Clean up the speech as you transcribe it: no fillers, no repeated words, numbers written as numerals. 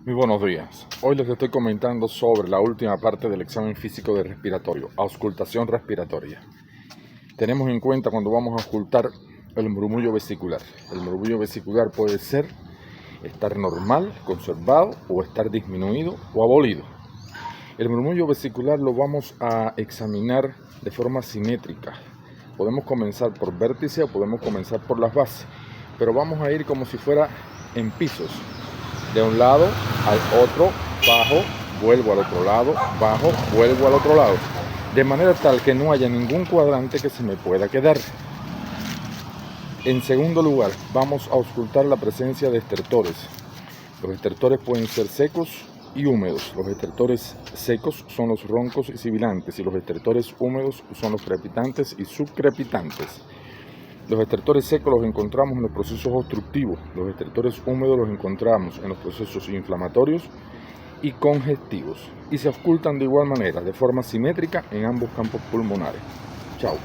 Muy buenos días. Hoy les estoy comentando sobre la última parte del examen físico de respiratorio, auscultación respiratoria. Tenemos en cuenta cuando vamos a auscultar el murmullo vesicular. El murmullo vesicular puede ser estar normal, conservado, o estar disminuido o abolido. El murmullo vesicular lo vamos a examinar de forma simétrica. Podemos comenzar por vértice o podemos comenzar por las bases, pero vamos a ir como si fuera en pisos. De un lado al otro, bajo, vuelvo al otro lado, bajo, vuelvo al otro lado, de manera tal que no haya ningún cuadrante que se me pueda quedar. En segundo lugar, vamos a auscultar la presencia de estertores. Los estertores pueden ser secos y húmedos. Los estertores secos son los roncos y sibilantes, y los estertores húmedos son los crepitantes y subcrepitantes. Los estertores secos los encontramos en los procesos obstructivos, los estertores húmedos los encontramos en los procesos inflamatorios y congestivos, y se auscultan de igual manera, de forma simétrica, en ambos campos pulmonares. Chao.